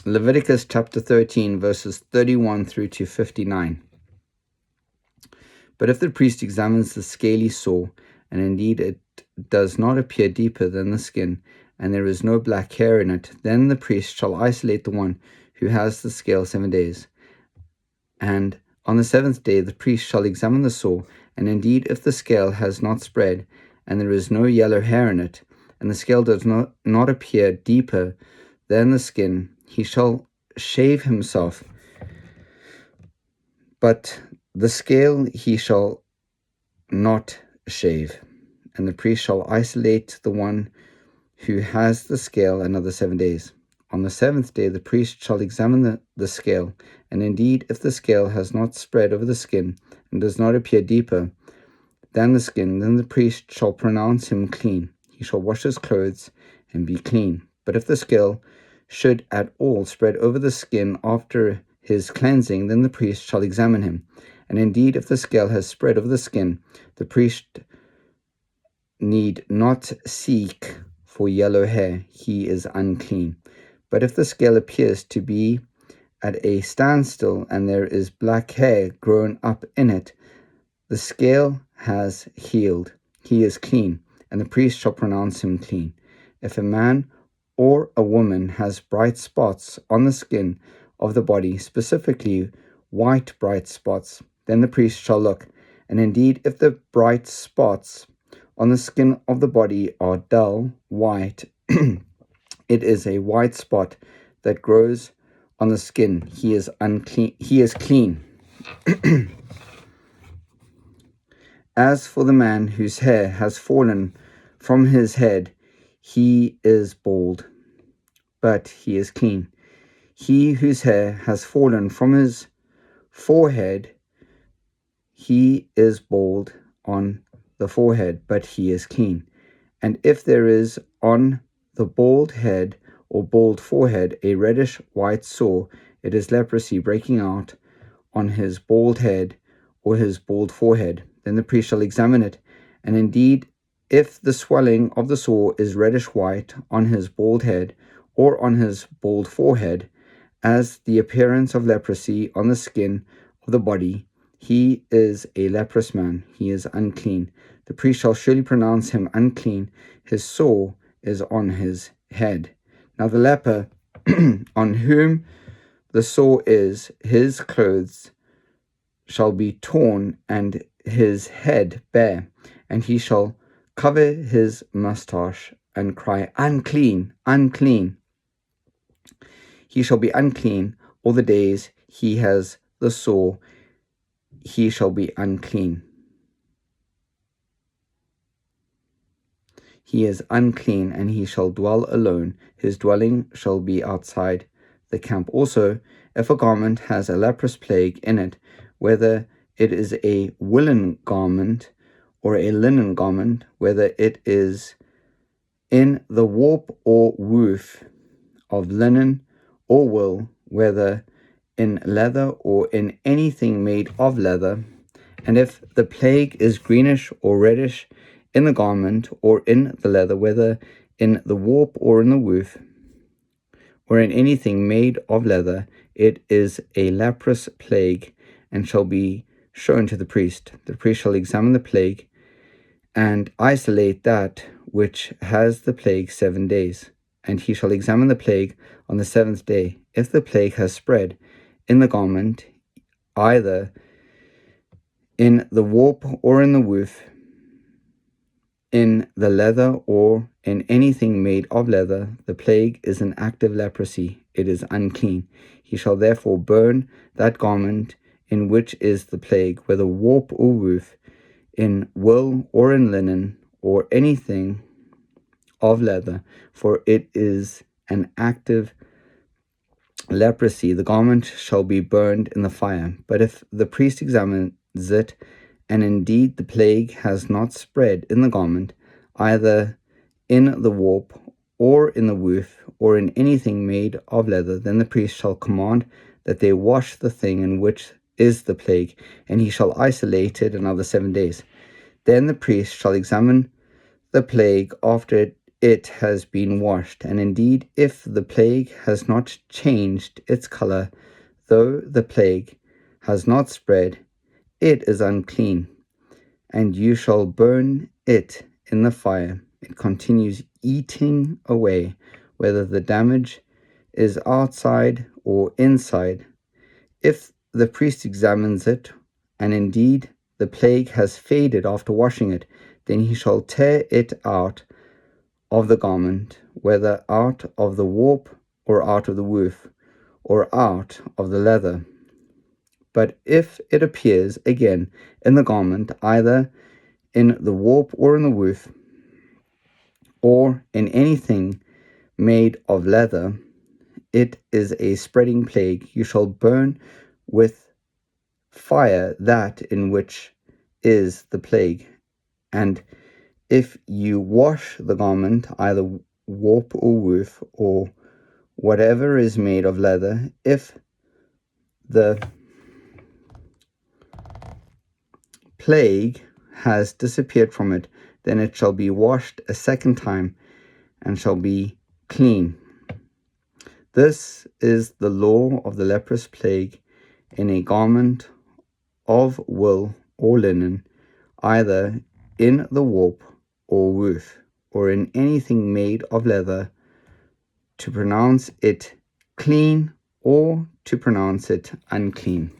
Leviticus chapter 13, verses 31 through to 59. But if the priest examines the scaly sore, and indeed it does not appear deeper than the skin, and there is no black hair in it, then the priest shall isolate the one who has the scale 7 days. And on the seventh day the priest shall examine the sore, and indeed if the scale has not spread, and there is no yellow hair in it, and the scale does not appear deeper than the skin, he shall shave himself, but the scale he shall not shave. And the priest shall isolate the one who has the scale another 7 days. On the seventh day the priest shall examine the scale, and indeed if the scale has not spread over the skin, and does not appear deeper than the skin, then the priest shall pronounce him clean. He shall wash his clothes and be clean. But if the scale should at all spread over the skin after his cleansing, then the priest shall examine him. And indeed, if the scale has spread over the skin, the priest need not seek for yellow hair, he is unclean. But if the scale appears to be at a standstill, and there is black hair grown up in it, the scale has healed, he is clean, and the priest shall pronounce him clean. If a man or a woman has bright spots on the skin of the body, specifically white bright spots, then the priest shall look. And indeed, if the bright spots on the skin of the body are dull white, it is a white spot that grows on the skin, he is unclean. He is clean. As for the man whose hair has fallen from his head, he is bald, but he is clean. He whose hair has fallen from his forehead, he is bald on the forehead, but he is clean. And if there is on the bald head or bald forehead a reddish white sore, it is leprosy breaking out on his bald head or his bald forehead. Then the priest shall examine it, and indeed, if the swelling of the sore is reddish white on his bald head or on his bald forehead, as the appearance of leprosy on the skin of the body, he is a leprous man, he is unclean. The priest shall surely pronounce him unclean, his sore is on his head. Now the leper on whom the sore is, his clothes shall be torn and his head bare, and he shall cover his mustache and cry, unclean, unclean. He shall be unclean all the days he has the sore, he shall be unclean. He is unclean, and he shall dwell alone. His dwelling shall be outside the camp. Also, if a garment has a leprous plague in it, whether it is a woolen garment or a linen garment, whether it is in the warp or woof of linen or wool, whether in leather or in anything made of leather, and if the plague is greenish or reddish in the garment or in the leather, whether in the warp or in the woof, or in anything made of leather, it is a leprous plague, and shall be shown to the priest. The priest shall examine the plague, and isolate that which has the plague 7 days. And he shall examine the plague on the seventh day. If the plague has spread in the garment, either in the warp or in the woof, in the leather or in anything made of leather, the plague is an active leprosy, it is unclean. He shall therefore burn that garment in which is the plague, whether warp or woof, in wool or in linen, or anything of leather, for it is an active leprosy. The garment shall be burned in the fire. But if the priest examines it, and indeed the plague has not spread in the garment, either in the warp or in the woof, or in anything made of leather, then the priest shall command that they wash the thing in which is the plague, and he shall isolate it another 7 days. Then the priest shall examine the plague after it it has been washed. And indeed, if the plague has not changed its color, though the plague has not spread, it is unclean, and you shall burn it in the fire. It continues eating away, whether the damage is outside or inside. If the priest examines it, and indeed the plague has faded after washing it, then he shall tear it out of the garment, whether out of the warp or out of the woof, or out of the leather. But if it appears again in the garment, either in the warp or in the woof, or in anything made of leather, it is a spreading plague. You shall burn with fire that in which is the plague. And if you wash the garment, either warp or woof, or whatever is made of leather, if the plague has disappeared from it, then it shall be washed a second time and shall be clean. This is the law of the leprous plague in a garment of wool or linen, either in the warp or woof, or in anything made of leather, to pronounce it clean or to pronounce it unclean.